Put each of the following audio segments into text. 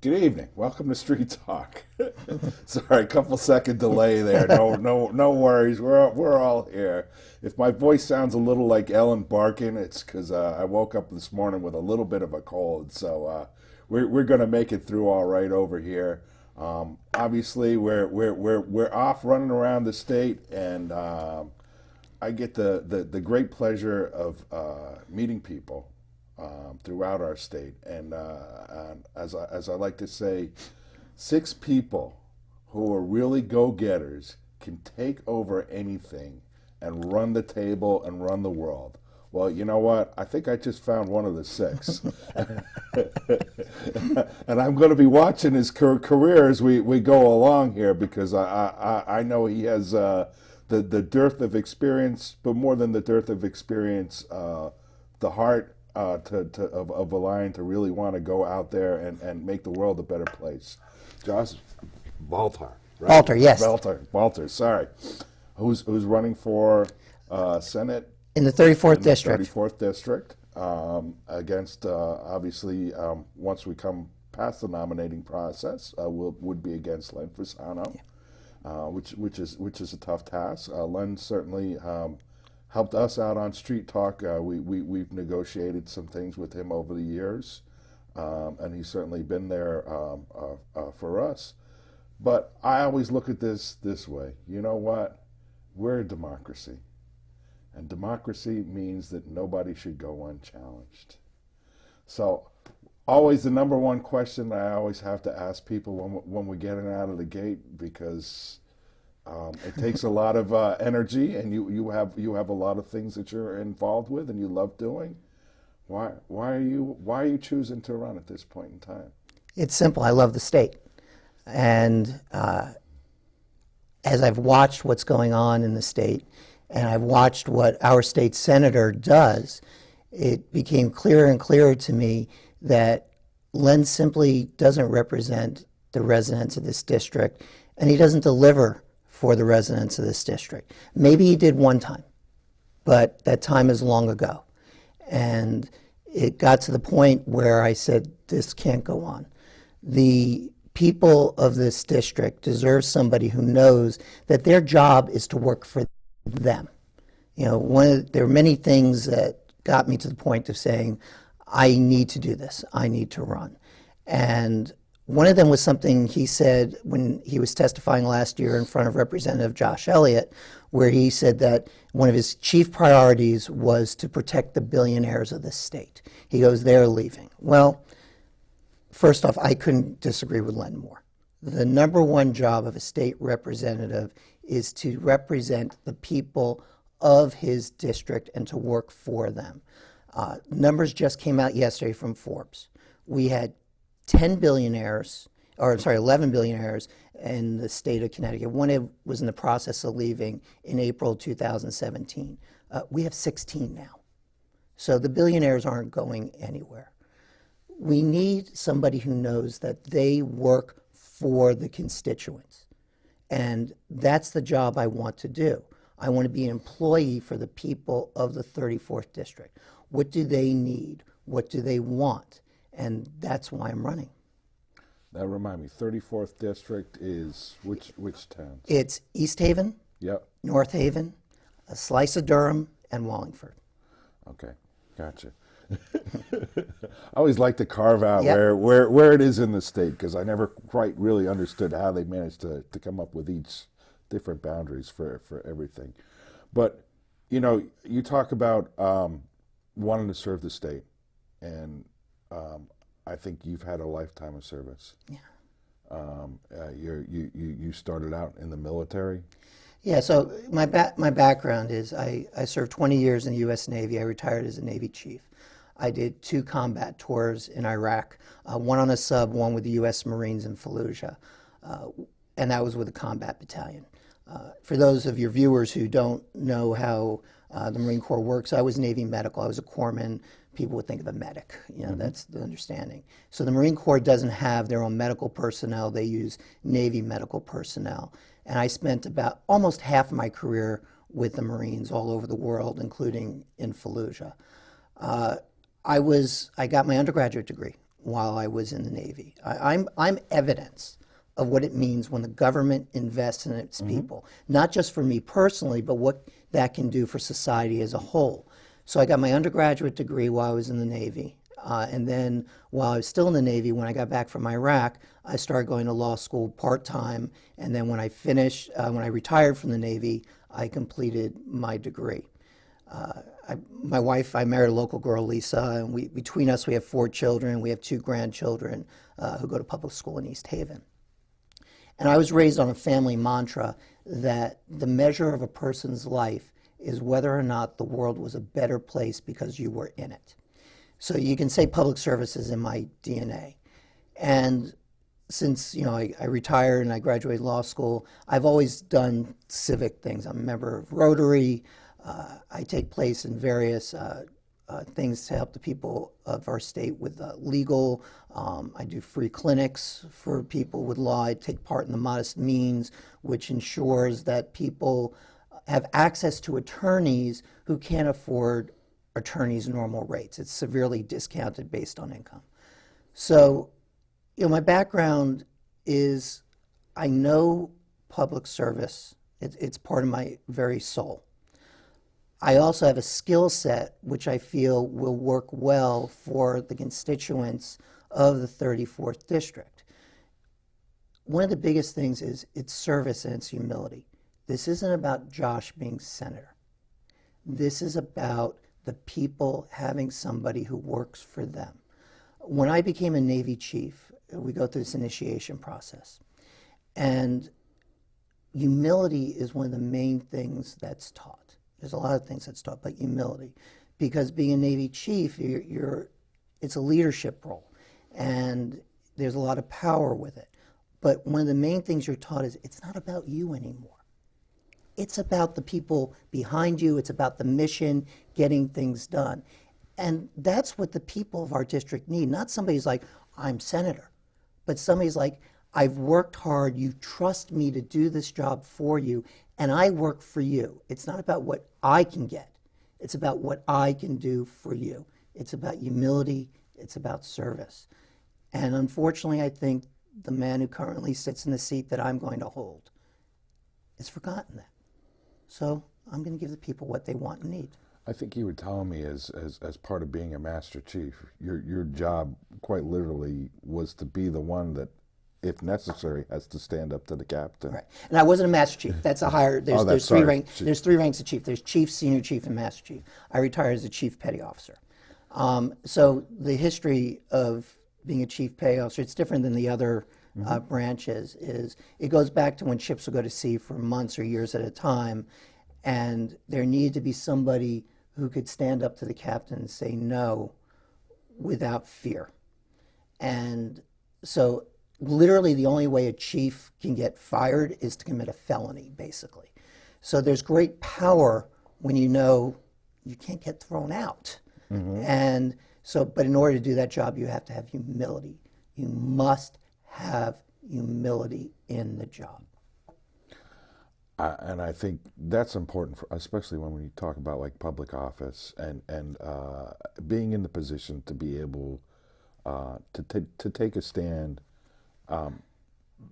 Good evening. Welcome to Street Talk. Sorry, a couple second delay there. No worries. We're all here. If my voice sounds a little like Ellen Barkin, it's because I woke up this morning with a little bit of a cold. So we're going to make it through all right over here. Obviously, we're off running around the state, and I get the great pleasure of meeting people throughout our state, and as I like to say, 6 people who are really go-getters can take over anything and run the table and run the world. Well, you know what? I think I just found one of the 6, and I'm going to be watching his career as we go along here, because I know he has the dearth of experience, but more than the dearth of experience, the heart of a lion to really want to go out there and make the world a better place. Josh Balter, right? Balter, yes. Balter, sorry. Who's running for Senate? In the 34th District. 34th District, against, obviously, once we come past the nominating process, would be against Len Fasano, which is a tough task. Len certainly helped us out on Street Talk. We've negotiated some things with him over the years, and he's certainly been there for us. But I always look at this way. You know what? We're a democracy, and democracy means that nobody should go unchallenged. So always the number one question I always have to ask people when we're getting out of the gate, because it takes a lot of energy, and you have a lot of things that you're involved with and you love doing. Why are you choosing to run at this point in time? It's simple. I love the state, and as I've watched what's going on in the state, and I've watched what our state senator does, it became clearer and clearer to me that Len simply doesn't represent the residents of this district, and he doesn't deliver for the residents of this district. Maybe he did one time, but that time is long ago. And it got to the point where I said, this can't go on. The people of this district deserve somebody who knows that their job is to work for them. You know, there are many things that got me to the point of saying, I need to do this, I need to run. And one of them was something he said when he was testifying last year in front of Representative Josh Elliott, where he said that one of his chief priorities was to protect the billionaires of this state. He goes, they're leaving. Well, first off, I couldn't disagree with Len more. The number one job of a state representative is to represent the people of his district and to work for them. Numbers just came out yesterday from Forbes. We had 11 billionaires in the state of Connecticut. One was in the process of leaving in April 2017. We have 16 now. So the billionaires aren't going anywhere. We need somebody who knows that they work for the constituents. And that's the job I want to do. I want to be an employee for the people of the 34th District. What do they need? What do they want? And that's why I'm running. Now remind me, 34th District is which town? It's East Haven, Yep. North Haven, a slice of Durham, and Wallingford. Okay, gotcha. I always like to carve out Yep. where it is in the state, because I never quite really understood how they managed to come up with each different boundaries for everything. But, you know, you talk about wanting to serve the state, and I think you've had a lifetime of service. Yeah. You started out in the military. Yeah, so my background is I served 20 years in the U.S. Navy. I retired as a Navy chief. I did 2 combat tours in Iraq, one on a sub, one with the U.S. Marines in Fallujah, and that was with a combat battalion. For those of your viewers who don't know how the Marine Corps works, I was Navy medical. I was a corpsman. People would think of a medic. You know, that's the understanding. So the Marine Corps doesn't have their own medical personnel. They use Navy medical personnel. And I spent about almost half of my career with the Marines all over the world, including in Fallujah. I got my undergraduate degree while I was in the Navy. I'm evidence of what it means when the government invests in its people, not just for me personally, but what that can do for society as a whole. So I got my undergraduate degree while I was in the Navy. And then while I was still in the Navy, when I got back from Iraq, I started going to law school part-time. And then when I finished, when I retired from the Navy, I completed my degree. My wife, I married a local girl, Lisa, and between us, we have 4 children. We have 2 grandchildren who go to public school in East Haven. And I was raised on a family mantra that the measure of a person's life is whether or not the world was a better place because you were in it. So you can say public service is in my DNA. And since I retired and I graduated law school, I've always done civic things. I'm a member of Rotary. I take place in various things to help the people of our state with legal. I do free clinics for people with law. I take part in the Modest Means, which ensures that people have access to attorneys who can't afford attorneys' normal rates. It's severely discounted based on income. So, my background is I know public service. It's part of my very soul. I also have a skill set which I feel will work well for the constituents of the 34th District. One of the biggest things is it's service and it's humility. This isn't about Josh being senator. This is about the people having somebody who works for them. When I became a Navy chief, we go through this initiation process. And humility is one of the main things that's taught. There's a lot of things that's taught, but humility. Because being a Navy chief, it's a leadership role. And there's a lot of power with it. But one of the main things you're taught is it's not about you anymore. It's about the people behind you. It's about the mission, getting things done. And that's what the people of our district need. Not somebody who's like, I'm senator, but somebody's like, I've worked hard. You trust me to do this job for you, and I work for you. It's not about what I can get. It's about what I can do for you. It's about humility. It's about service. And unfortunately, I think the man who currently sits in the seat that I'm going to hold has forgotten that. So I'm going to give the people what they want and need. I think you were telling me as part of being a Master Chief, your job quite literally was to be the one that, if necessary, has to stand up to the captain. Right. And I wasn't a Master Chief. That's a higher. There's 3 ranks. There's 3 ranks of chief. There's Chief, Senior Chief, and Master Chief. I retired as a Chief Petty Officer. So the history of being a Chief Petty Officer, it's different than the other branches. It goes back to when ships would go to sea for months or years at a time, and there needed to be somebody who could stand up to the captain and say no without fear. And so literally the only way a chief can get fired is to commit a felony, basically. So there's great power when you know you can't get thrown out. And so, but in order to do that job, you have to have humility. You must have humility in the job. And I think that's important, especially when we talk about like public office and being in the position to be able to take a stand,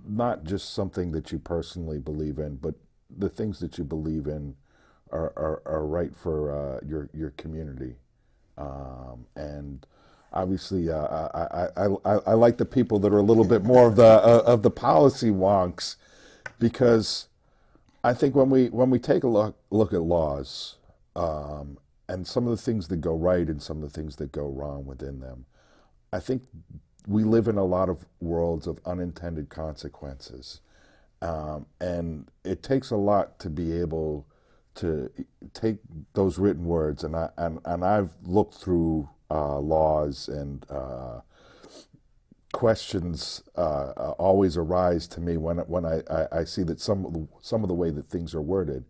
not just something that you personally believe in, but the things that you believe in are right for your community. And obviously, I like the people that are a little bit more of the policy wonks, because I think when we take a look at laws, and some of the things that go right and some of the things that go wrong within them, I think we live in a lot of worlds of unintended consequences, and it takes a lot to be able to take those written words, and I've looked through laws, and questions always arise to me when I see that some of the way that things are worded.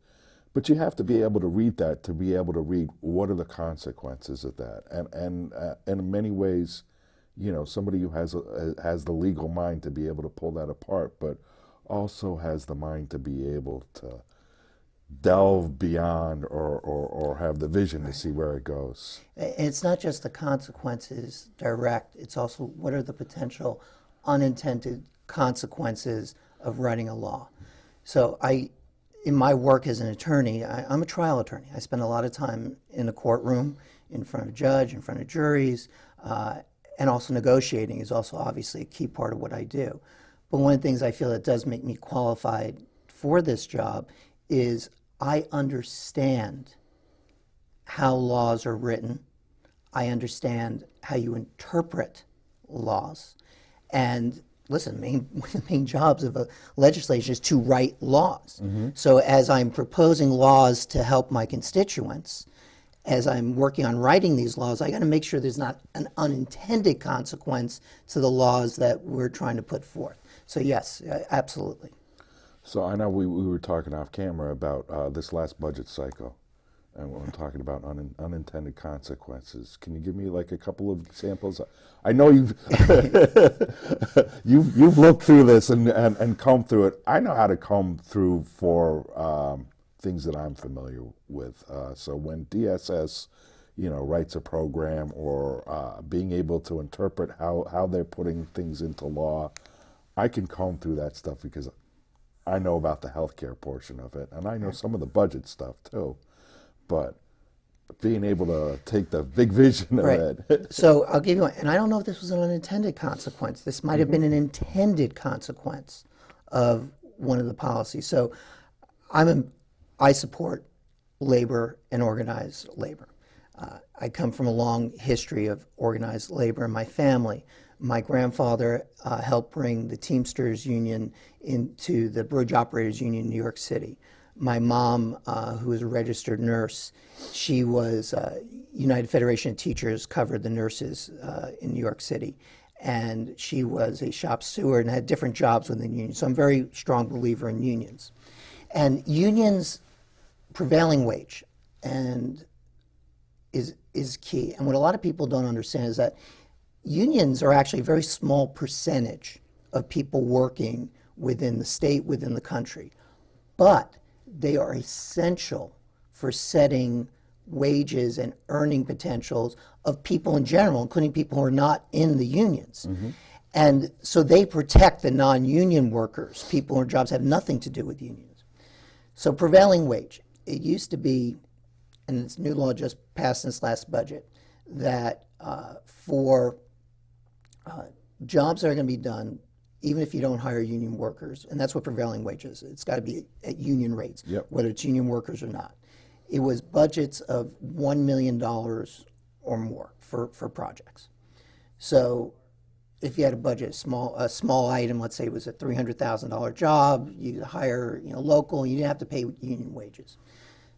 But you have to be able to read that, to be able to read what are the consequences of that, and in many ways, somebody who has the legal mind to be able to pull that apart, but also has the mind to be able to delve beyond or have the vision to see where it goes. And it's not just the consequences direct, it's also what are the potential unintended consequences of writing a law. So in my work as an attorney, I'm a trial attorney. I spend a lot of time in a courtroom, in front of a judge, in front of juries, and also negotiating is also obviously a key part of what I do. But one of the things I feel that does make me qualified for this job is I understand how laws are written. I understand how you interpret laws. And listen, one of the main jobs of a legislature is to write laws. So as I'm proposing laws to help my constituents, as I'm working on writing these laws, I got to make sure there's not an unintended consequence to the laws that we're trying to put forth. So yes, absolutely. So I know we were talking off camera about this last budget cycle, and we're talking about unintended consequences. Can you give me like a couple of examples? I know you've you've looked through this and combed through it. I know how to comb through for things that I'm familiar with. So when DSS, writes a program or being able to interpret how they're putting things into law, I can comb through that stuff because I know about the healthcare portion of it, and I know some of the budget stuff too. But being able to take the big vision of it. So I'll give you one, and I don't know if this was an unintended consequence. This might have been an intended consequence of one of the policies. So I support labor and organized labor. I come from a long history of organized labor in my family. My grandfather helped bring the Teamsters Union into the Bridge Operators Union in New York City. My mom, who was a registered nurse, she was United Federation of Teachers, covered the nurses in New York City. And she was a shop steward and had different jobs within unions. So I'm a very strong believer in unions. And unions, prevailing wage and is key. And what a lot of people don't understand is that unions are actually a very small percentage of people working within the state, within the country. But they are essential for setting wages and earning potentials of people in general, including people who are not in the unions. And so they protect the non-union workers, people whose jobs have nothing to do with unions. So prevailing wage, it used to be, and this new law just passed in this last budget, that for jobs that are going to be done, even if you don't hire union workers, and that's what prevailing wage is, it's got to be at union rates, whether it's union workers or not. It was budgets of $1 million or more for projects. So if you had a budget, a small item, let's say it was a $300,000 job, you hire local, you didn't have to pay union wages.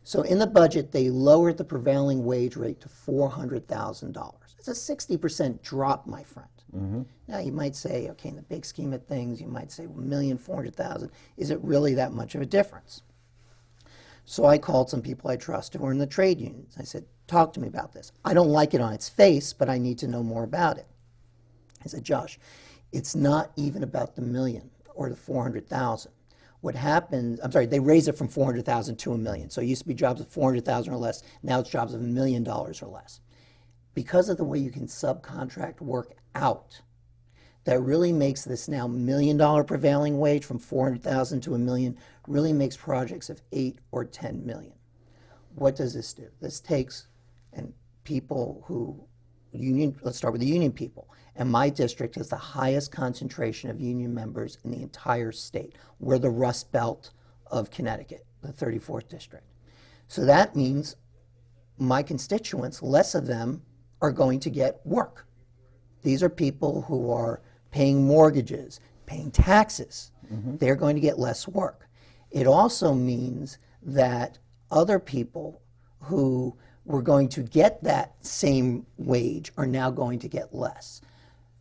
So in the budget, they lowered the prevailing wage rate to $400,000. It's a 60% drop, my friend. Now you might say, okay, in the big scheme of things, you might say, $1,400,000, is it really that much of a difference? So I called some people I trust who are in the trade unions. I said, talk to me about this. I don't like it on its face, but I need to know more about it. I said, Josh, it's not even about the million or the 400,000. What happens, I'm sorry, they raised it from 400,000 to $1 million. So it used to be jobs of 400,000 or less. Now it's jobs of $1 million or less. Because of the way you can subcontract work out, that really makes this now $1 million prevailing wage from 400,000 to $1 million, really makes projects of 8 or 10 million. What does this do? This takes people who, let's start with the union people. And my district has the highest concentration of union members in the entire state. We're the Rust Belt of Connecticut, the 34th district. So that means my constituents, less of them are going to get work. These are people who are paying mortgages, paying taxes. They're going to get less work. It also means that other people who were going to get that same wage are now going to get less.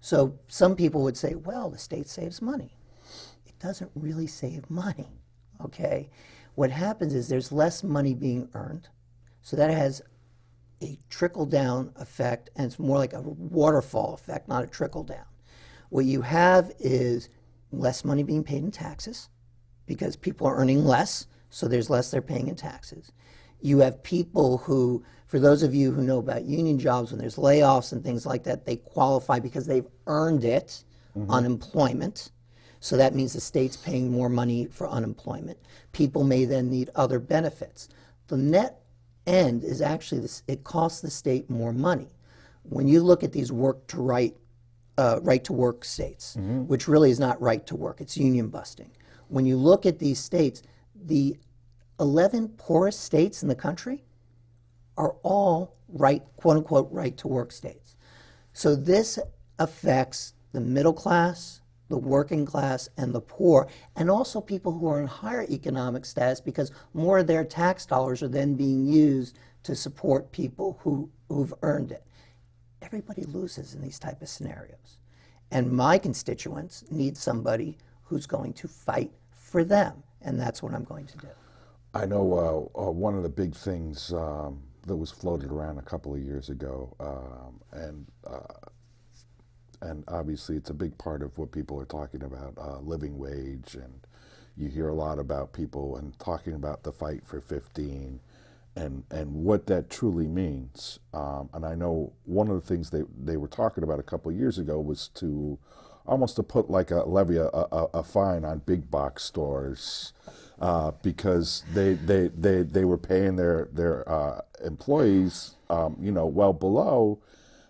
So some people would say, well, the state saves money. It doesn't really save money, okay? What happens is there's less money being earned, so that has a trickle-down effect, and it's more like a waterfall effect, not a trickle-down. What you have is less money being paid in taxes because people are earning less, so there's less they're paying in taxes. You have people who, for those of you who know about union jobs, when there's layoffs and things like that, they qualify because they've earned it, unemployment. So that means the state's paying more money for unemployment. People may then need other benefits. The net end is actually this, it costs the state more money. When you look at these right to work states, which really is not right to work, it's union busting. When you look at these states, the 11 poorest states in the country are all quote unquote, right to work states. So this affects the middle class, the working class, and the poor, and also people who are in higher economic status, because more of their tax dollars are then being used to support people who've earned it. Everybody loses in these type of scenarios. And my constituents need somebody who's going to fight for them, and that's what I'm going to do. I know one of the big things that was floated around a couple of years ago, and obviously it's a big part of what people are talking about, living wage, and you hear a lot about people and talking about the fight for 15 and what that truly means. And I know one of the things they were talking about a couple of years ago was to almost to put like a fine on big box stores because they were paying their employees well below.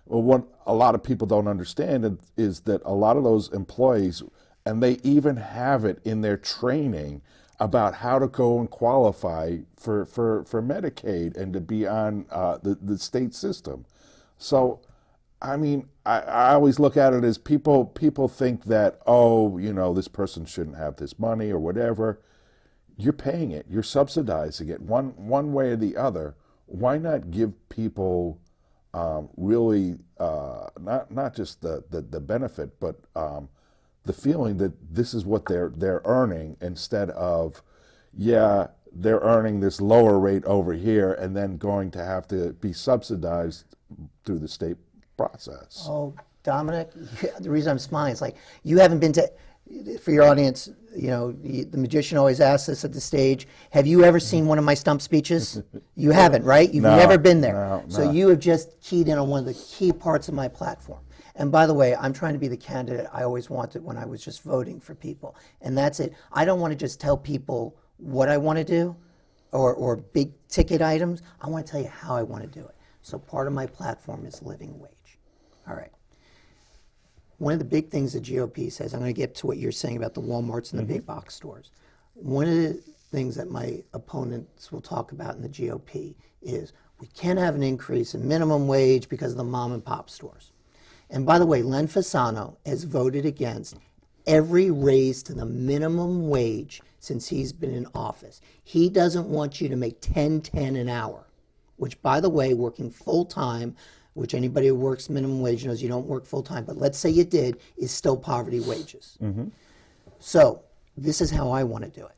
Well, what a lot of people don't understand is that a lot of those employees, and they even have it in their training about how to go and qualify for Medicaid and to be on the state system. So, I mean, I always look at it as people think that, this person shouldn't have this money or whatever. You're paying it. You're subsidizing it one way or the other. Why not give people really not just the benefit, but the feeling that this is what they're earning, instead of, they're earning this lower rate over here and then going to have to be subsidized through the state process. Oh, Dominic, the reason I'm smiling is like, you haven't been to, for your audience, the magician always asks us at the stage, have you ever seen one of my stump speeches? You haven't, right? You've never been there. No. So you have just keyed in on one of the key parts of my platform. And by the way, I'm trying to be the candidate I always wanted when I was just voting for people. And that's it. I don't want to just tell people what I want to do or big ticket items. I want to tell you how I want to do it. So part of my platform is living wage. All right. One of the big things the GOP says, I'm going to get to what you're saying about the Walmarts and the big box stores. One of the things that my opponents will talk about in the GOP is we can't have an increase in minimum wage because of the mom and pop stores. And by the way, Len Fasano has voted against every raise to the minimum wage since he's been in office. He doesn't want you to make $10.10 an hour, which, by the way, working full-time, which anybody who works minimum wage knows you don't work full-time, but let's say you did, is still poverty wages. So this is how I want to do it.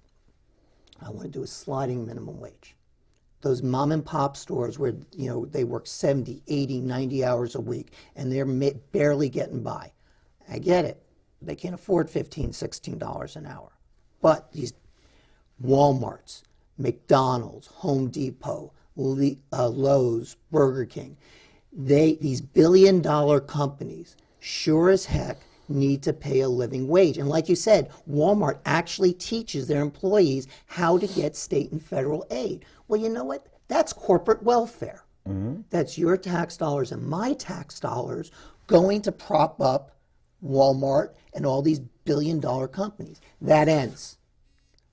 I want to do a sliding minimum wage. Those mom and pop stores where they work 70, 80, 90 hours a week and they're barely getting by. I get it. They can't afford $15, $16 an hour. But these Walmarts, McDonald's, Home Depot, Lowe's, Burger King, these billion-dollar companies sure as heck need to pay a living wage. And like you said, Walmart actually teaches their employees how to get state and federal aid. Well, you know what? That's corporate welfare. That's your tax dollars and my tax dollars going to prop up Walmart and all these billion-dollar companies. That ends.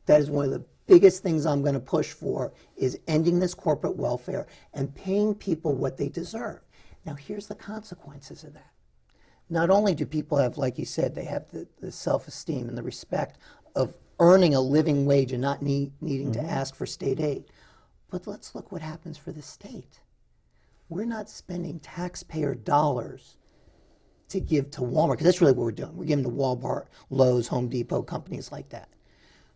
That is one of the biggest things I'm going to push for, is ending this corporate welfare and paying people what they deserve. Now, here's the consequences of that. Not only do people have, like you said, they have the self-esteem and the respect of earning a living wage and not needing to ask for state aid, but let's look what happens for the state. We're not spending taxpayer dollars to give to Walmart, because that's really what we're doing. We're giving to Walmart, Lowe's, Home Depot, companies like that.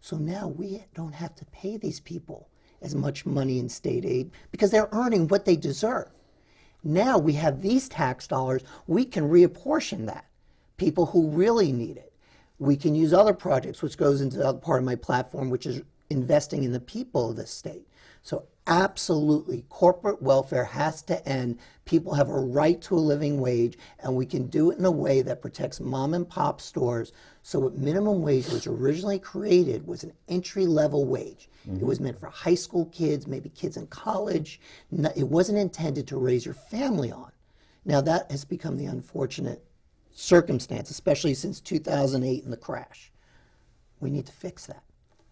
So now we don't have to pay these people as much money in state aid because they're earning what they deserve. Now we have these tax dollars, we can reapportion that. People who really need it. We can use other projects, which goes into the other part of my platform, which is investing in the people of the state. So absolutely, corporate welfare has to end. People have a right to a living wage, and we can do it in a way that protects mom and pop stores. So what minimum wage was originally created was an entry-level wage. It was meant for high school kids, maybe kids in college. It wasn't intended to raise your family on. Now that has become the unfortunate circumstance, especially since 2008 and the crash. We need to fix that.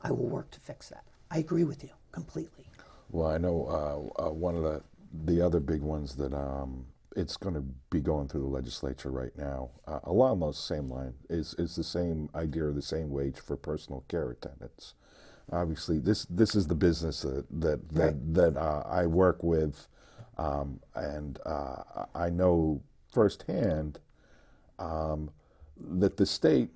I will work to fix that. I agree with you completely. Well, I know one of the other big ones that it's going to be going through the legislature right now, along those same lines, is the same idea of the same wage for personal care attendants. Obviously, this is the business that I work with, and I know firsthand that the state,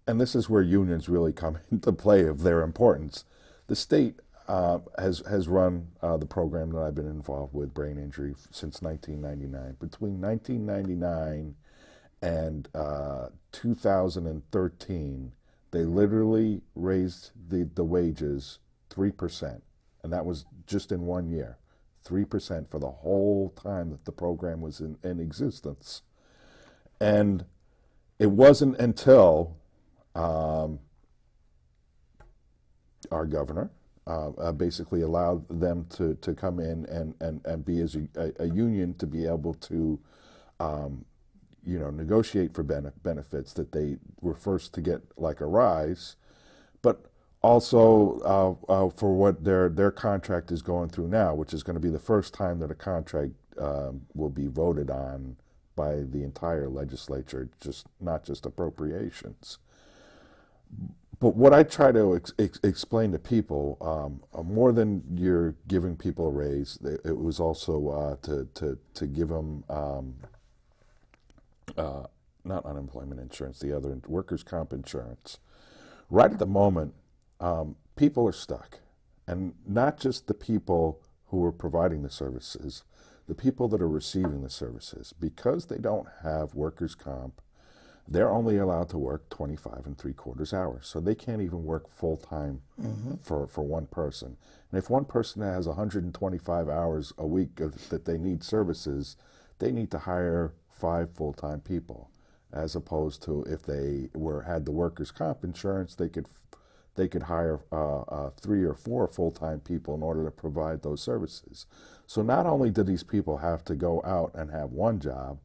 and this is where unions really come into play of their importance. The state has run the program that I've been involved with, brain injury, since 1999. Between 1999 and 2013, they literally raised the wages 3%, and that was just in 1 year, 3% for the whole time that the program was in existence. And it wasn't until our governor basically allowed them to come in and be as a union to be able to negotiate for benefits, that they were first to get like a rise, but also for what their contract is going through now, which is going to be the first time that a contract will be voted on by the entire legislature, not just appropriations. But what I try to explain to people, more than you're giving people a raise, it was also to give them not unemployment insurance, the other workers' comp insurance. Right at the moment, people are stuck, and not just the people who are providing the services, the people that are receiving the services, because they don't have workers' comp. They're only allowed to work 25 3/4 hours, so they can't even work full-time for one person. And if one person has 125 hours a week that they need services, they need to hire 5 full-time people, as opposed to if they had the workers' comp insurance, they could hire 3 or 4 full-time people in order to provide those services. So not only do these people have to go out and have one job,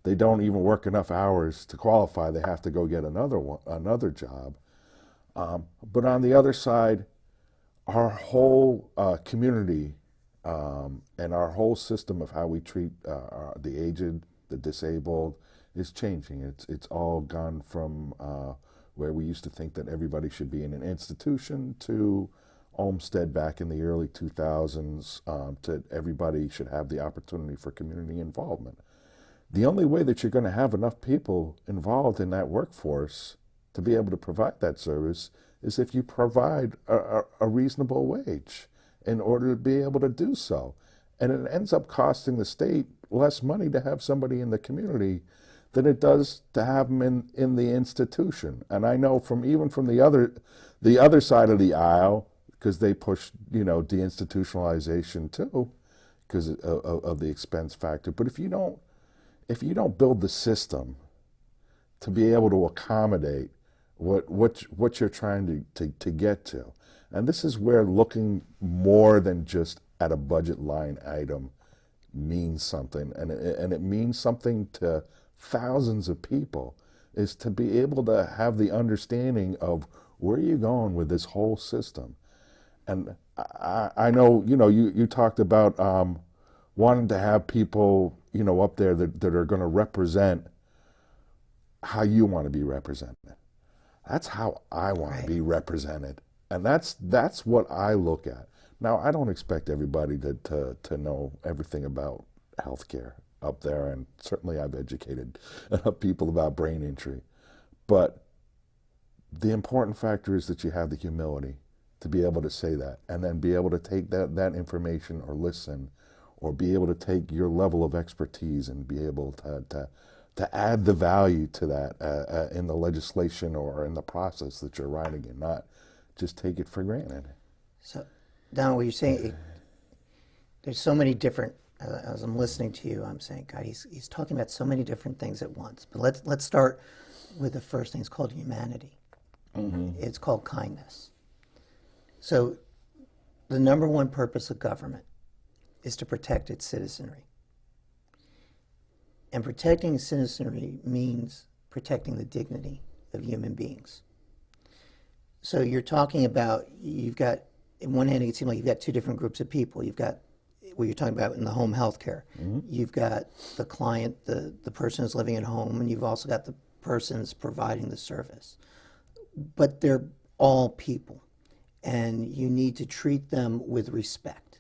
they don't even work enough hours to qualify. They have to go get another job. But on the other side, our whole community and our whole system of how we treat the aged, the disabled, is changing. It's all gone from where we used to think that everybody should be in an institution to Olmsted back in the early 2000s, to everybody should have the opportunity for community involvement. The only way that you're going to have enough people involved in that workforce to be able to provide that service is if you provide a reasonable wage in order to be able to do so. And it ends up costing the state less money to have somebody in the community than it does to have them in the institution. And I know from the other side of the aisle, because they push deinstitutionalization too, because of the expense factor. But if you don't build the system to be able to accommodate what you're trying to get to, and this is where looking more than just at a budget line item means something, and it means something to thousands of people, is to be able to have the understanding of where you're going with this whole system. And I know you talked about wanting to have people up there that are going to represent how you want to be represented. That's how I want to be represented, and that's what I look at. Now, I don't expect everybody to know everything about healthcare up there, and certainly I've educated people about brain injury, but the important factor is that you have the humility to be able to say that, and then be able to take that information or listen, or be able to take your level of expertise and be able to add the value to that in the legislation or in the process that you're writing, and not just take it for granted. So, Don, what you're saying, there's so many different. As I'm listening to you, I'm saying, God, he's talking about so many different things at once. But let's start with the first thing. It's called humanity. It's called kindness. So, the number one purpose of government is to protect its citizenry. And protecting citizenry means protecting the dignity of human beings. So you're talking about, you've got, in one hand, it seems like you've got two different groups of people. You've got what you're talking about in the home health care. You've got the client, the person who's living at home, and you've also got the persons providing the service. But they're all people, and you need to treat them with respect.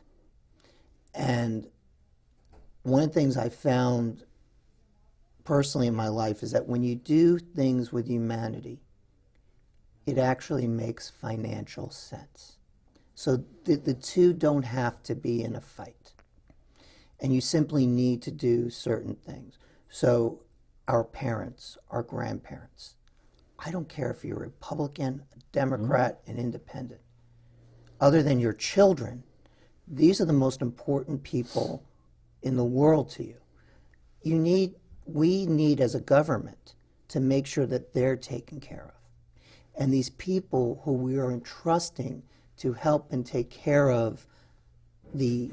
And one of the things I found personally in my life is that when you do things with humanity, it actually makes financial sense. So the two don't have to be in a fight. And you simply need to do certain things. So our parents, our grandparents, I don't care if you're a Republican, a Democrat, an independent. Other than your children, these are the most important people in the world to you. We need as a government to make sure that they're taken care of. And these people who we are entrusting to help and take care of like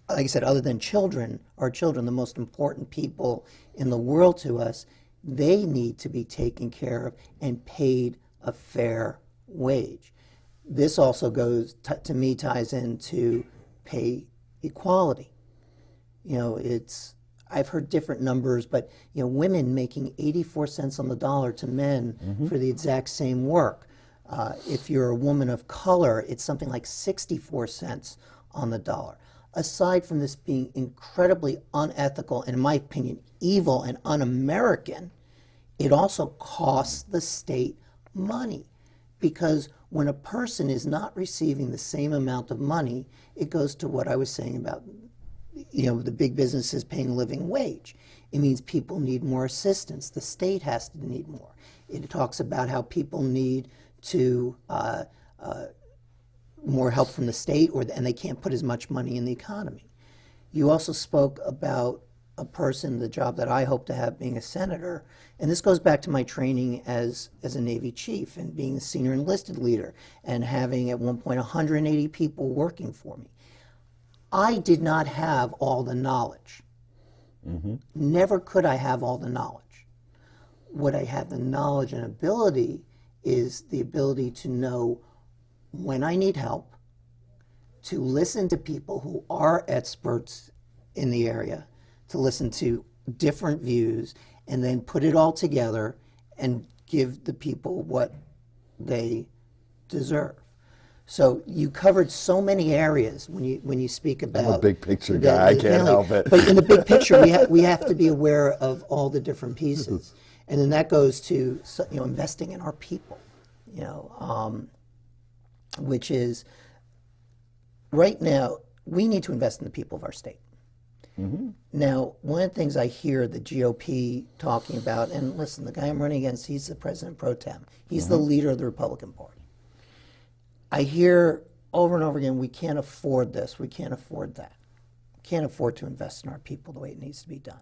I said, other than children, our children, the most important people in the world to us, they need to be taken care of and paid a fair wage. This also goes, to me, ties into pay equality. I've heard different numbers, but women making 84 cents on the dollar to men for the exact same work. If you're a woman of color, it's something like 64 cents on the dollar. Aside from this being incredibly unethical, and in my opinion, evil and un-American, it also costs the state money. Because when a person is not receiving the same amount of money, it goes to what I was saying about the big businesses paying a living wage. It means people need more assistance. The state has to need more. It talks about how people need to more help from the state, and they can't put as much money in the economy. You also spoke about a person, the job that I hope to have being a senator, and this goes back to my training as a Navy chief and being a senior enlisted leader and having at one point 180 people working for me. I did not have all the knowledge. Never could I have all the knowledge. What I have the knowledge and ability is the ability to know when I need help, to listen to people who are experts in the area, to listen to different views, and then put it all together and give the people what they deserve. So you covered so many areas when you speak about. I'm a big picture guy. I can't help it. But in the big picture, we have to be aware of all the different pieces, and then that goes to investing in our people, which is right now we need to invest in the people of our state. Now, one of the things I hear the GOP talking about, and listen, the guy I'm running against, he's the president pro tem. He's the leader of the Republican Party. I hear over and over again, we can't afford this, we can't afford that. Can't afford to invest in our people the way it needs to be done.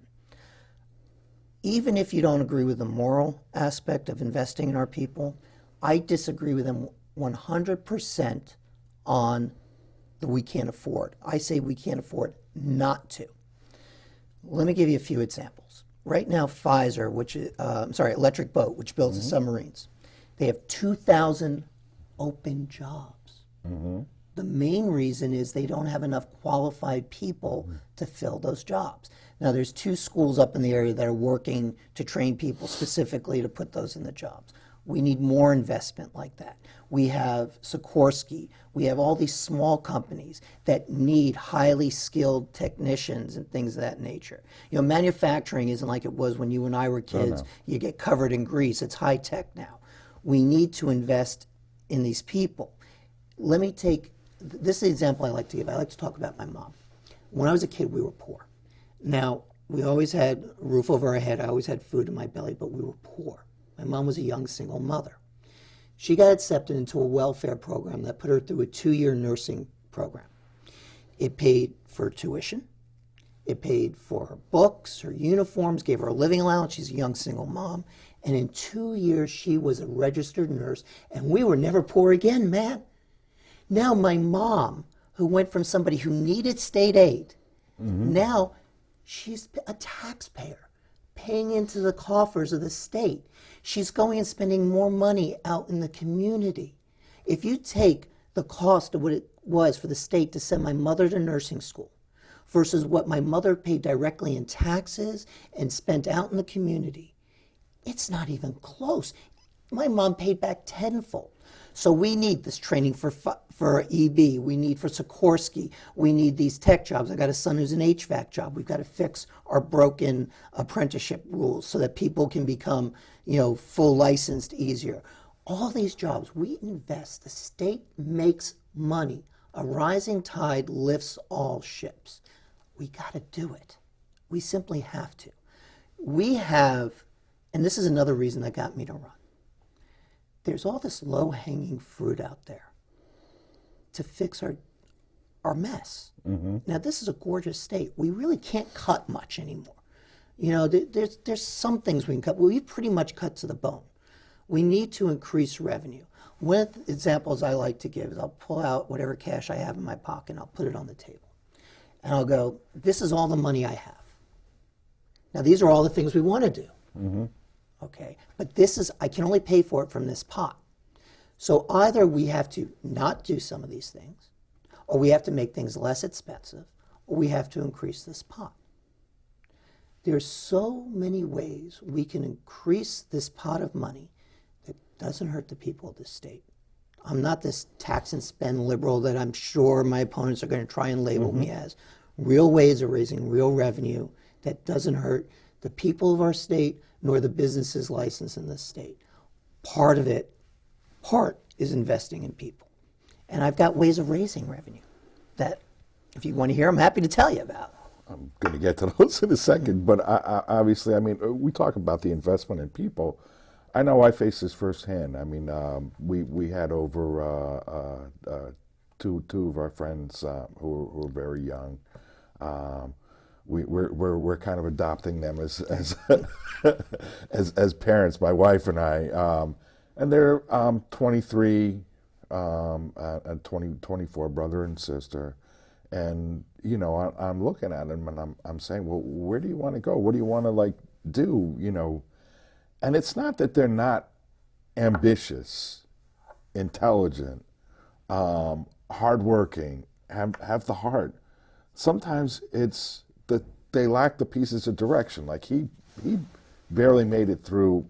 Even if you don't agree with the moral aspect of investing in our people, I disagree with them 100% on the we can't afford. I say we can't afford not to. Let me give you a few examples. Right now, Pfizer, Electric Boat, which builds the submarines, they have 2,000 open jobs. The main reason is they don't have enough qualified people to fill those jobs. Now, there's 2 schools up in the area that are working to train people specifically to put those in the jobs. We need more investment like that. We have Sikorsky. We have all these small companies that need highly skilled technicians and things of that nature. Manufacturing isn't like it was when you and I were kids. You get covered in grease. It's high tech now. We need to invest in these people. Let me take, this is the example I like to give. I like to talk about my mom. When I was a kid, we were poor. Now, we always had a roof over our head. I always had food in my belly, but we were poor. My mom was a young single mother. She got accepted into a welfare program that put her through a 2-year nursing program. It paid for tuition. It paid for her books, her uniforms, gave her a living allowance. She's a young single mom. And in 2 years, she was a registered nurse, and we were never poor again, man. Now my mom, who went from somebody who needed state aid, now she's a taxpayer, paying into the coffers of the state. She's going and spending more money out in the community. If you take the cost of what it was for the state to send my mother to nursing school versus what my mother paid directly in taxes and spent out in the community, it's not even close. My mom paid back tenfold. So we need this training for EB. We need for Sikorsky. We need these tech jobs. I got a son who's an HVAC job. We've got to fix our broken apprenticeship rules so that people can become, full licensed easier. All these jobs, we invest. The state makes money. A rising tide lifts all ships. We got to do it. We simply have to. We have, and this is another reason that got me to run. There's all this low-hanging fruit out there to fix our mess. Now, this is a gorgeous state. We really can't cut much anymore. There's some things we can cut, but we've pretty much cut to the bone. We need to increase revenue. One of the examples I like to give is I'll pull out whatever cash I have in my pocket and I'll put it on the table. And I'll go, this is all the money I have. Now, these are all the things we want to do. Okay, but I can only pay for it from this pot. So either we have to not do some of these things, or we have to make things less expensive, or we have to increase this pot. There's so many ways we can increase this pot of money that doesn't hurt the people of this state. I'm not this tax and spend liberal that I'm sure my opponents are going to try and label me as. Real ways of raising real revenue that doesn't hurt the people of our state nor the businesses licensed in this state. Part is investing in people. And I've got ways of raising revenue that, if you want to hear, I'm happy to tell you about. I'm going to get to those in a second, but obviously, we talk about the investment in people. I know I face this firsthand. We had over two of our friends who were very young. We're kind of adopting them as as parents, my wife and I, and they're 23 and 24, brother and sister, and I'm looking at them and I'm saying, well, where do you want to go? What do you want to do? And it's not that they're not ambitious, intelligent, hardworking, have the heart. Sometimes it's that they lack the pieces of direction. Like he barely made it through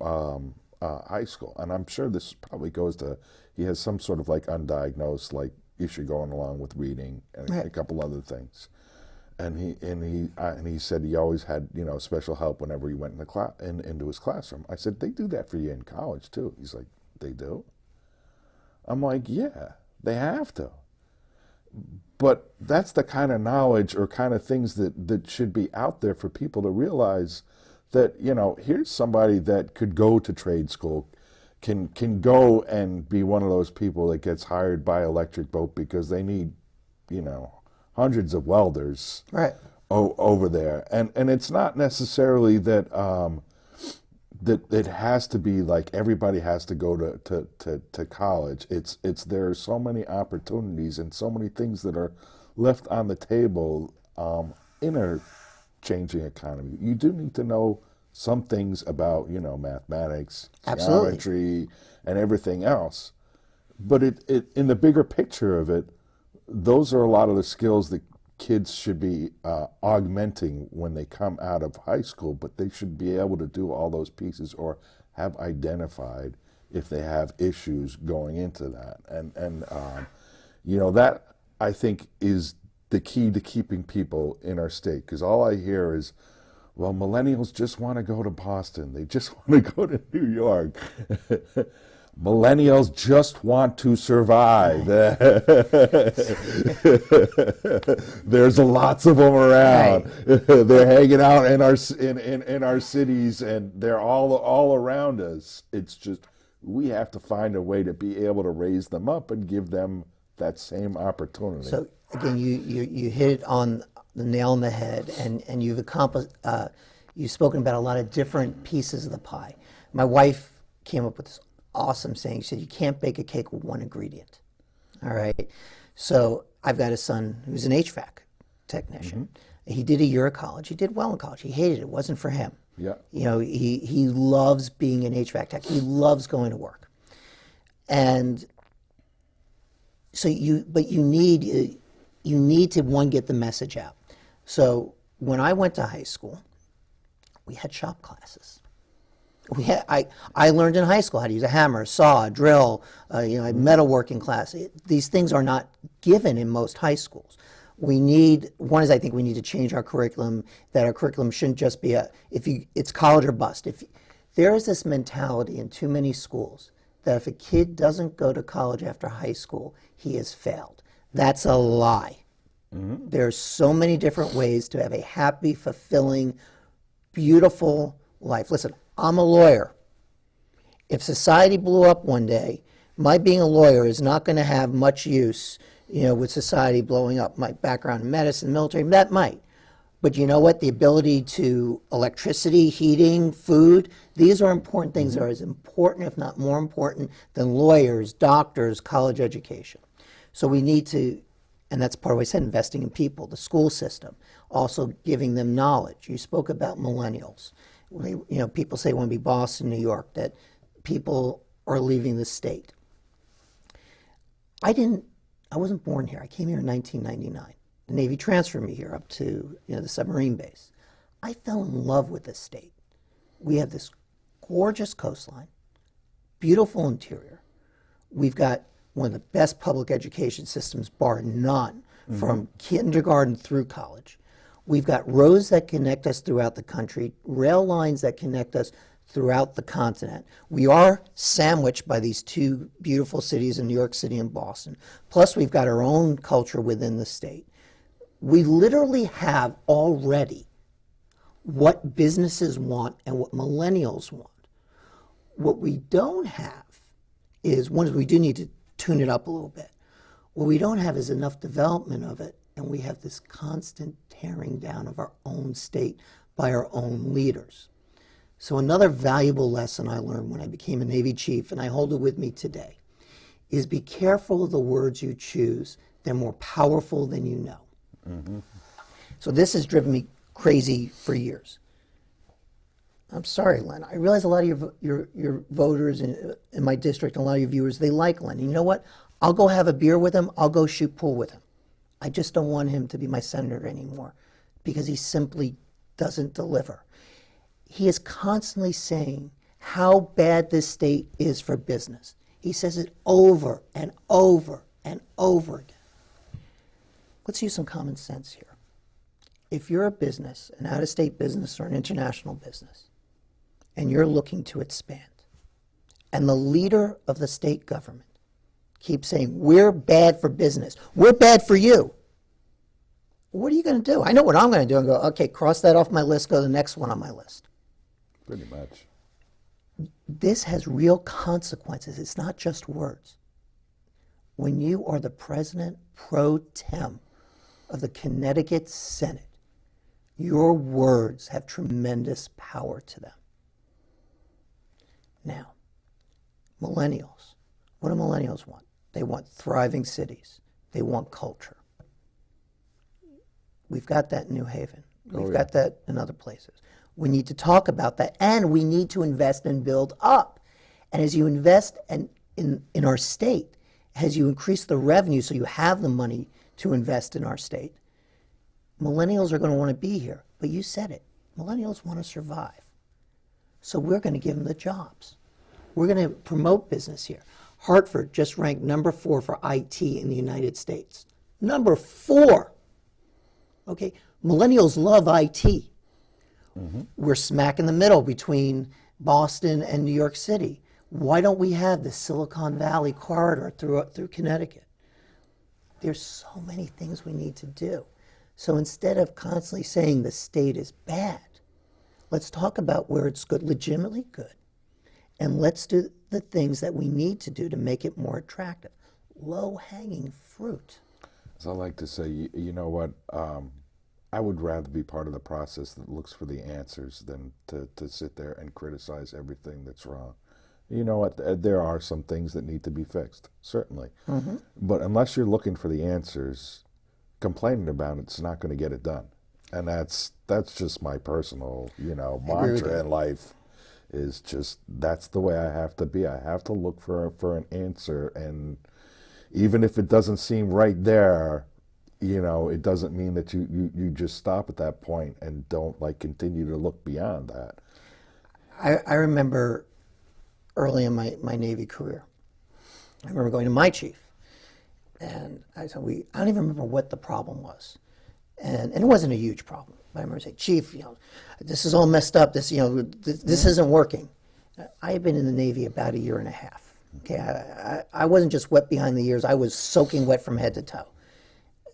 high school, and I'm sure this probably goes to he has some sort of undiagnosed issue going along with reading and a couple other things. And he said he always had special help whenever he went into his classroom. I said, they do that for you in college too. He's like, they do? I'm like, yeah, they have to. But that's the kind of knowledge or kind of things that should be out there for people to realize that, here's somebody that could go to trade school, can go and be one of those people that gets hired by Electric Boat because they need, hundreds of welders over there. And it's not necessarily that that it has to be everybody has to go to college. It's there are so many opportunities and so many things that are left on the table in a changing economy. You do need to know some things about mathematics, geometry, and everything else. But it in the bigger picture of it, those are a lot of the skills that kids should be augmenting when they come out of high school, but they should be able to do all those pieces or have identified if they have issues going into that. And that I think is the key to keeping people in our state, because all I hear is, well, millennials just want to go to Boston. They just want to go to New York. Millennials just want to survive. There's lots of them around. Right. They're hanging out in our cities, and they're all around us. It's just we have to find a way to be able to raise them up and give them that same opportunity. So again, you hit it on the nail on the head, and you've accomplished. You've spoken about a lot of different pieces of the pie. My wife came up with this awesome saying. She said, "You can't bake a cake with one ingredient." All right. So I've got a son who's an HVAC technician. He did a year of college. He did well in college. He hated it. It wasn't for him. Yeah. You know, he loves being an HVAC tech. He loves going to work. And so you need to, one, get the message out. So when I went to high school, we had shop classes. I learned in high school how to use a hammer, a saw, a drill, a metalworking class. These things are not given in most high schools. One is, I think we need to change our curriculum, that our curriculum shouldn't just be it's college or bust. There is this mentality in too many schools that if a kid doesn't go to college after high school, he has failed. That's a lie. There's so many different ways to have a happy, fulfilling, beautiful life. Listen, I'm a lawyer. If society blew up one day, my being a lawyer is not going to have much use, with society blowing up. My background in medicine, military, that might. But you know what? The ability to electricity, heating, food, these are important things that are as important, if not more important, than lawyers, doctors, college education. So we need to, and that's part of what I said, investing in people, the school system, also giving them knowledge. You spoke about millennials. People say when we be Boston, New York, that people are leaving the state. I wasn't born here. I came here in 1999. The Navy transferred me here up to the submarine base. I fell in love with this state. We have this gorgeous coastline, beautiful interior. We've got one of the best public education systems, bar none, from kindergarten through college. We've got roads that connect us throughout the country, rail lines that connect us throughout the continent. We are sandwiched by these two beautiful cities in New York City and Boston. Plus, we've got our own culture within the state. We literally have already what businesses want and what millennials want. What we don't have is, one is we do need to tune it up a little bit. What we don't have is enough development of it, and we have this constant tearing down of our own state by our own leaders. So another valuable lesson I learned when I became a Navy chief, and I hold it with me today, is be careful of the words you choose. They're more powerful than you know. So this has driven me crazy for years. I'm sorry, Len. I realize a lot of your voters in my district, and a lot of your viewers, they like Len. And you know what? I'll go have a beer with him. I'll go shoot pool with him. I just don't want him to be my senator anymore because he simply doesn't deliver. He is constantly saying how bad this state is for business. He says it over and over and over again. Let's use some common sense here. If you're a business, an out-of-state business or an international business, and you're looking to expand, and the leader of the state government keeps saying, we're bad for business, we're bad for you, what are you going to do? I know what I'm going to do and go, okay, cross that off my list, go to the next one on my list. Pretty much. This has real consequences. It's not just words. When you are the president pro tem of the Connecticut Senate, your words have tremendous power to them. Now, millennials. What do millennials want? They want thriving cities. They want culture. We've got that in New Haven. We've got that in other places. We need to talk about that, and we need to invest and build up. And as you invest in our state, as you increase the revenue so you have the money to invest in our state, millennials are going to want to be here. But you said it. Millennials want to survive. So we're going to give them the jobs. We're going to promote business here. Hartford just ranked number 4 for IT in the United States. Number 4. Okay, millennials love IT. We're smack in the middle between Boston and New York City. Why don't we have the Silicon Valley corridor through Connecticut? There's so many things we need to do. So instead of constantly saying the state is bad, let's talk about where it's good, legitimately good, and let's do the things that we need to do to make it more attractive. Low-hanging fruit. As I like to say, you know what? I would rather be part of the process that looks for the answers than to sit there and criticize everything that's wrong. You know what? There are some things that need to be fixed, certainly. But unless you're looking for the answers, complaining about it's not going to get it done. And that's just my personal, mantra in life. Is just that's the way I have to be. I have to look for an answer, and even if it doesn't seem right there, it doesn't mean that you just stop at that point and don't continue to look beyond that. I remember early in my Navy career, I remember going to my chief, and I said, I don't even remember what the problem was, and it wasn't a huge problem. But I remember saying, Chief, this is all messed up. This isn't working. I had been in the Navy about 1.5 years. Okay, I wasn't just wet behind the ears. I was soaking wet from head to toe.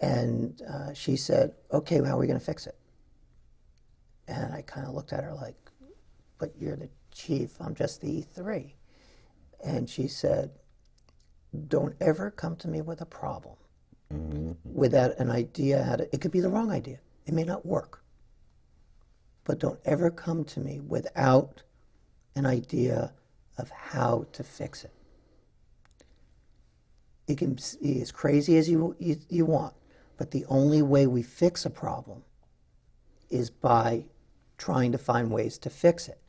And she said, okay, well, how are we going to fix it? And I kind of looked at her like, but you're the chief. I'm just the E3. And she said, don't ever come to me with a problem without an idea it could be the wrong idea. It may not work. But don't ever come to me without an idea of how to fix it. It can be as crazy as you want, but the only way we fix a problem is by trying to find ways to fix it.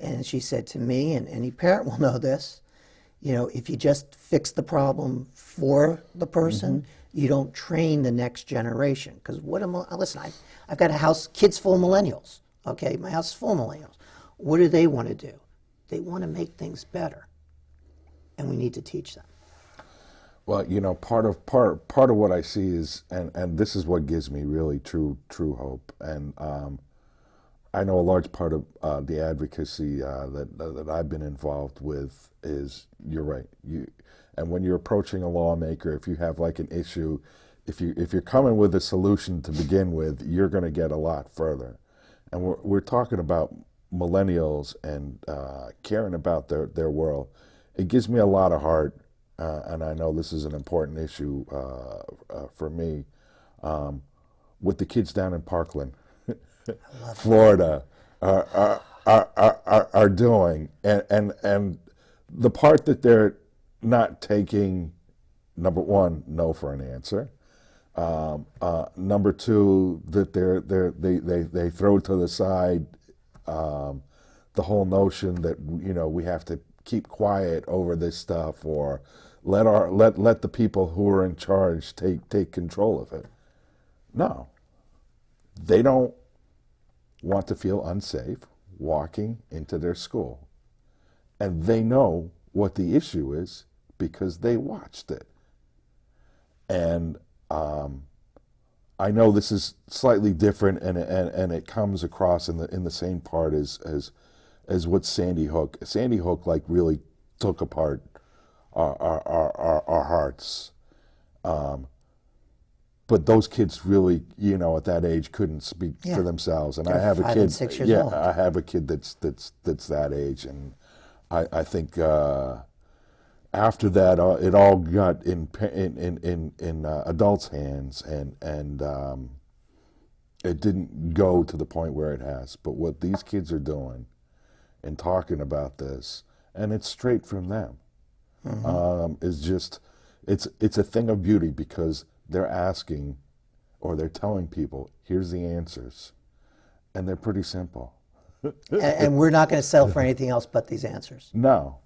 And she said to me, and any parent will know this, if you just fix the problem for the person, you don't train the next generation. Because listen, I've got a house, kids full of millennials. Okay, my house is full of millennials. What do they want to do? They want to make things better, and we need to teach them. Well, part of what I see is, and this is what gives me really true hope. And I know a large part of the advocacy that I've been involved with is, you're right. And when you're approaching a lawmaker, if you have an issue, if you're coming with a solution to begin with, you're going to get a lot further. And we're talking about millennials and caring about their world. It gives me a lot of heart, and I know this is an important issue for me, with the kids down in Parkland, Florida, are doing, and the part that they're not taking, number one, no for an answer. Number two, that they throw to the side the whole notion that we have to keep quiet over this stuff, or let the people who are in charge take control of it. No, they don't want to feel unsafe walking into their school, and they know what the issue is because they watched it. And I know this is slightly different, and it comes across in the same part as what Sandy Hook. Sandy Hook really took apart our hearts. But those kids really, at that age couldn't speak for themselves. And I have a 5 kid. and 6 years old. I have a kid that's that age, and I think after that, it all got in adults' hands, and it didn't go to the point where it has. But what these kids are doing and talking about this, and it's straight from them, is just it's a thing of beauty, because they're asking, or they're telling people, here's the answers, and they're pretty simple. And we're not going to settle for anything else but these answers. No,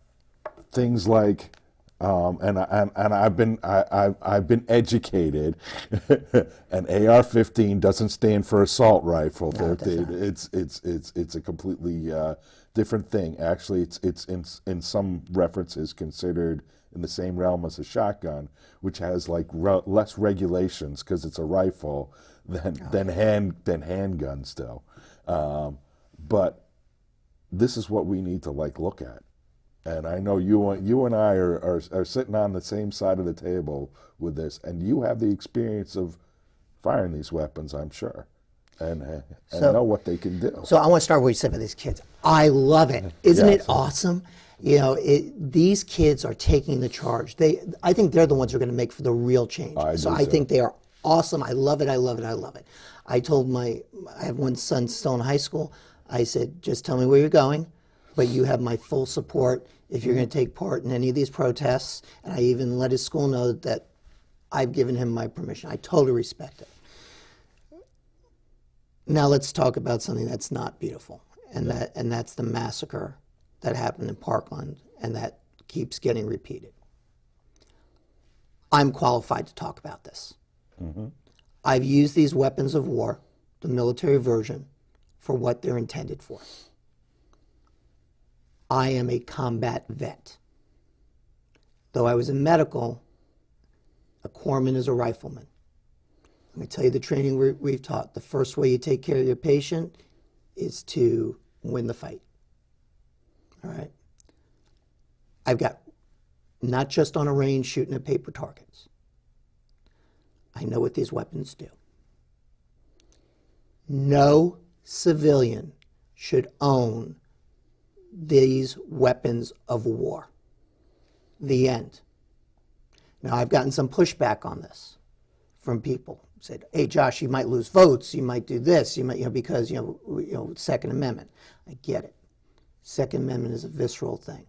things like, and I've been educated. An AR-15 doesn't stand for assault rifle. No, it does not. It's a completely different thing. Actually, it's in some references considered in the same realm as a shotgun, which has less regulations because it's a rifle than handguns do. But this is what we need to look at. And I know you and I are sitting on the same side of the table with this, and you have the experience of firing these weapons, I'm sure, and know what they can do. So I want to start with what you said about these kids. I love it. Isn't it awesome? You know, these kids are taking the charge. I think they're the ones who are going to make for the real change. So I think they are awesome. I love it. I love it. I love it. I told I have one son still in high school. I said, just tell me where you're going, but you have my full support if you're going to take part in any of these protests. And I even let his school know that I've given him my permission. I totally respect it. Now let's talk about something that's not beautiful, and that's the massacre that happened in Parkland, and that keeps getting repeated. I'm qualified to talk about this. I've used these weapons of war, the military version, for what they're intended for. I am a combat vet. Though I was in medical, a corpsman is a rifleman. Let me tell you the training we've taught. The first way you take care of your patient is to win the fight. All right? I've got not just on a range shooting at paper targets. I know what these weapons do. No civilian should own these weapons of war. The end. Now, I've gotten some pushback on this from people. Said, hey, Josh, you might lose votes, you might do this, you might, because, Second Amendment. I get it. Second Amendment is a visceral thing.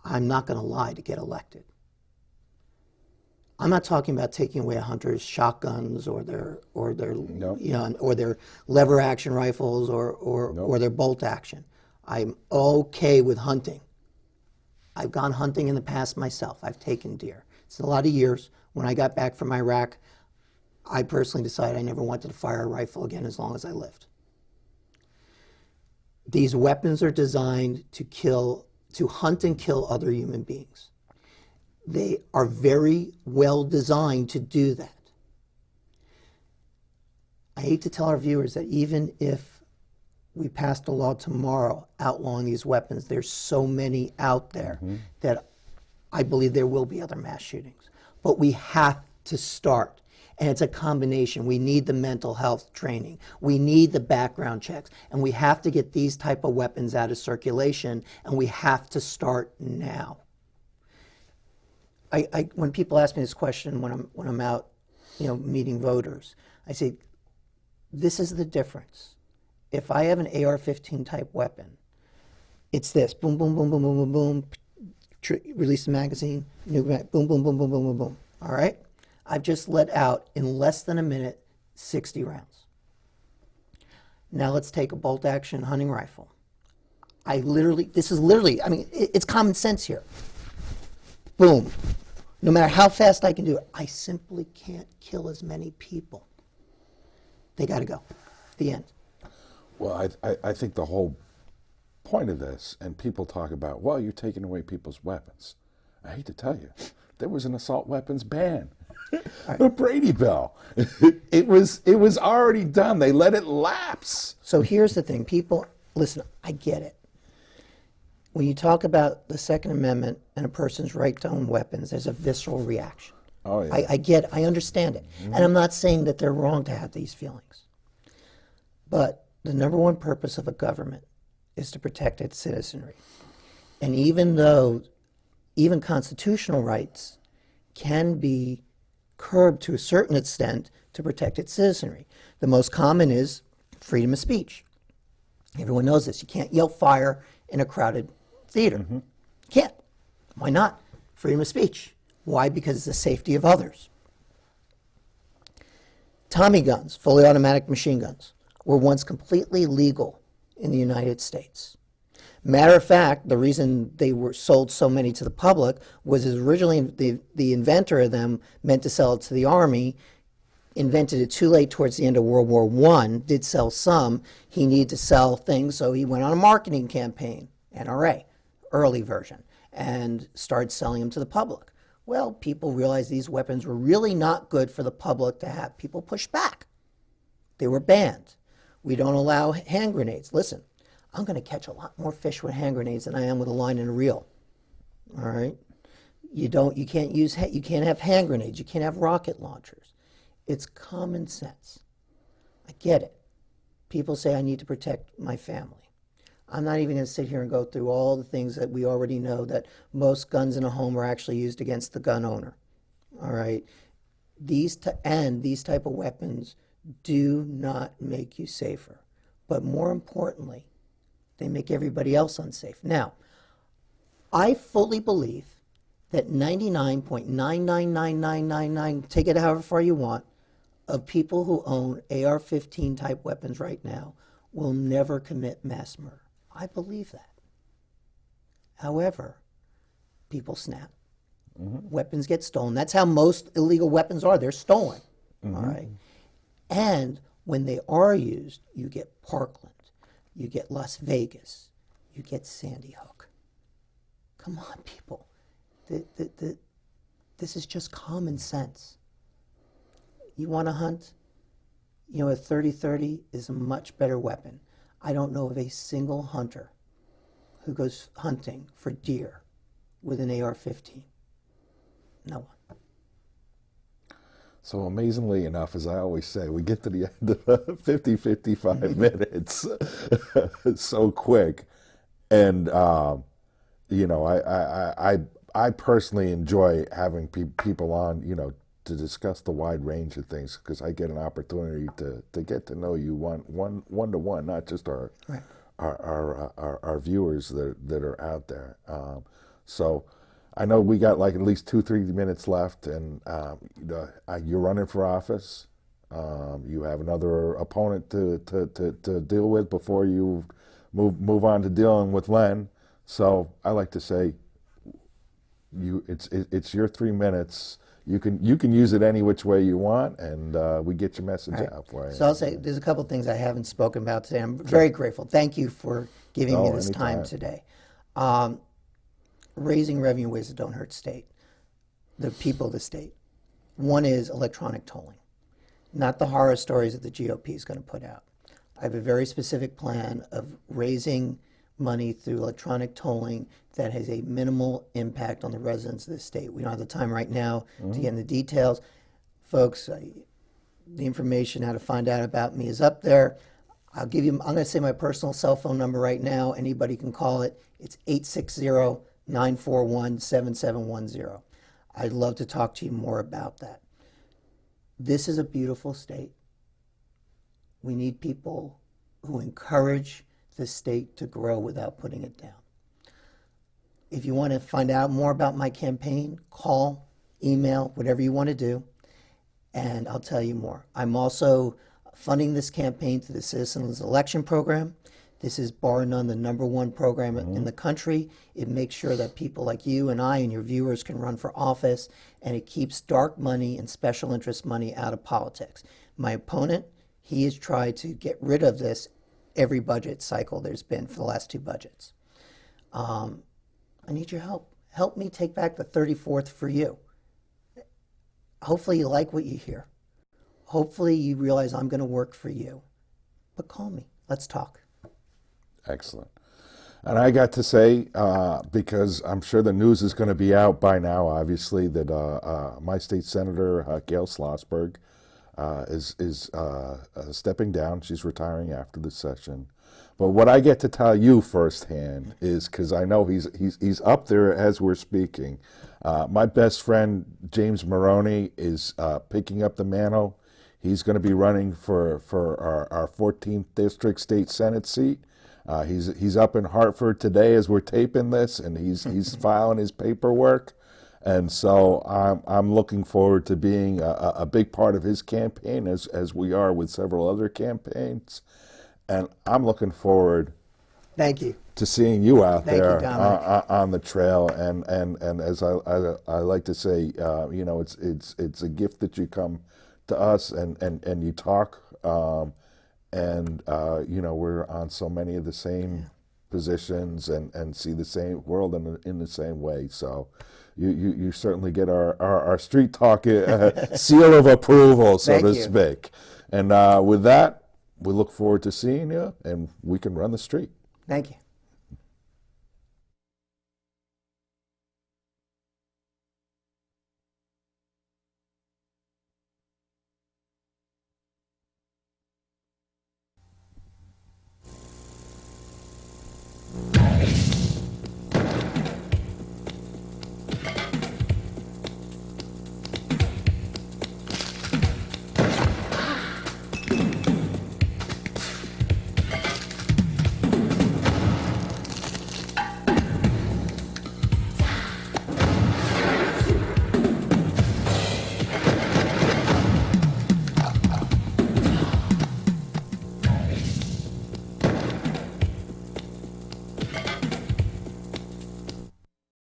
I'm not going to lie to get elected. I'm not talking about taking away a hunter's shotguns or their No. Or their lever action rifles or their bolt action. I'm okay with hunting. I've gone hunting in the past myself. I've taken deer. It's a lot of years. When I got back from Iraq, I personally decided I never wanted to fire a rifle again as long as I lived. These weapons are designed to hunt and kill other human beings. They are very well designed to do that. I hate to tell our viewers that even if we passed a law tomorrow outlawing these weapons, there's so many out there that I believe there will be other mass shootings. But we have to start. And it's a combination. We need the mental health training. We need the background checks. And we have to get these type of weapons out of circulation, and we have to start now. When people ask me this question when I'm out, meeting voters, I say, this is the difference. If I have an AR-15 type weapon, it's this: boom, boom, boom, boom, boom, boom, boom. Release the magazine. New boom, boom, boom, boom, boom, boom, boom. All right. I've just let out, in less than a minute, 60 rounds. Now let's take a bolt action hunting rifle. This is literally, it's common sense here. Boom. No matter how fast I can do it, I simply can't kill as many people. They got to go. The end. Well, I think the whole point of this, and people talk about, well, you're taking away people's weapons. I hate to tell you, there was an assault weapons ban. The Brady Bill. It was already done. They let it lapse. So here's the thing. People, listen, I get it. When you talk about the Second Amendment and a person's right to own weapons, there's a visceral reaction. Oh, yeah. I understand it. And I'm not saying that they're wrong to have these feelings. But the number one purpose of a government is to protect its citizenry. And even constitutional rights can be curbed to a certain extent to protect its citizenry. The most common is freedom of speech. Everyone knows this. You can't yell fire in a crowded theater. You can't. Why not? Freedom of speech. Why? Because it's the safety of others. Tommy guns, fully automatic machine guns, were once completely legal in the United States. Matter of fact, the reason they were sold so many to the public was originally the inventor of them meant to sell it to the Army, invented it too late towards the end of World War I, did sell some. He needed to sell things, so he went on a marketing campaign, NRA, early version, and started selling them to the public. Well, people realized these weapons were really not good for the public to have. People pushed back. They were banned. We don't allow hand grenades. Listen. I'm going to catch a lot more fish with hand grenades than I am with a line and a reel. All right? You can't have hand grenades. You can't have rocket launchers. It's common sense. I get it. People say I need to protect my family. I'm not even going to sit here and go through all the things that we already know, that most guns in a home are actually used against the gun owner. All right? These type of weapons do not make you safer. But more importantly, they make everybody else unsafe. Now, I fully believe that 99.99999, take it however far you want, of people who own AR-15 type weapons right now will never commit mass murder. I believe that. However, people snap. Weapons get stolen. That's how most illegal weapons are. They're stolen. All right. And when they are used, you get Parkland, you get Las Vegas, you get Sandy Hook. Come on, people. This is just common sense. You want to hunt? You know, a 30-30 is a much better weapon. I don't know of a single hunter who goes hunting for deer with an AR-15. No one. So amazingly enough, as I always say, we get to the end of 55 minutes so quick. And, you know, I personally enjoy having people on, you know, to discuss the wide range of things, because I get an opportunity to get to know you one to one, not just our Right. our viewers that are out there. So I know we got like at least 2-3 minutes left, and you're running for office. You have another opponent to deal with before you move on to dealing with Len. So I like to say, it's your 3 minutes. You can use it any which way you want, and we get your message out for you. So I'll say there's a couple of things I haven't spoken about today. I'm very grateful. Thank you for giving me this time today. Raising revenue in ways that don't hurt the people of the state. One is electronic tolling, not the horror stories that the GOP is going to put out. I have a very specific plan of raising money through electronic tolling that has a minimal impact on the residents of the state. We don't have the time right now to get into the details. Folks, the information how to find out about me is up there. I'm going to say my personal cell phone number right now. Anybody can call it. It's 860-941-7710. I'd love to talk to you more about that. This is a beautiful state. We need people who encourage the state to grow without putting it down. If you want to find out more about my campaign, call, email, whatever you want to do, and I'll tell you more. I'm also funding this campaign through the Citizens Election Program. This is bar none the #1 program in the country. It makes sure that people like you and I and your viewers can run for office, and it keeps dark money and special interest money out of politics. My opponent, he has tried to get rid of this every budget cycle there's been for the last 2 budgets. I need your help. Help me take back the 34th for you. Hopefully you like what you hear. Hopefully you realize I'm going to work for you. But call me. Let's talk. Excellent. And I got to say, because I'm sure the news is going to be out by now, obviously, that my state senator, Gail Schlossberg, is stepping down. She's retiring after the session. But what I get to tell you firsthand is, because I know he's up there as we're speaking, my best friend, James Maroney, is picking up the mantle. He's going to be running for our 14th District State Senate seat. He's up in Hartford today as we're taping this, and he's filing his paperwork. And so I'm looking forward to being a big part of his campaign, as we are with several other campaigns. And I'm looking forward. Thank you. To seeing you out Thank there you, Dominic. on the trail, and as I like to say, you know, it's a gift that you come to us and you talk, and you know, we're on so many of the same positions and see the same world in the same way. So you certainly get our street talk seal of approval, so to speak. And with that, we look forward to seeing you, and we can run the street. Thank you.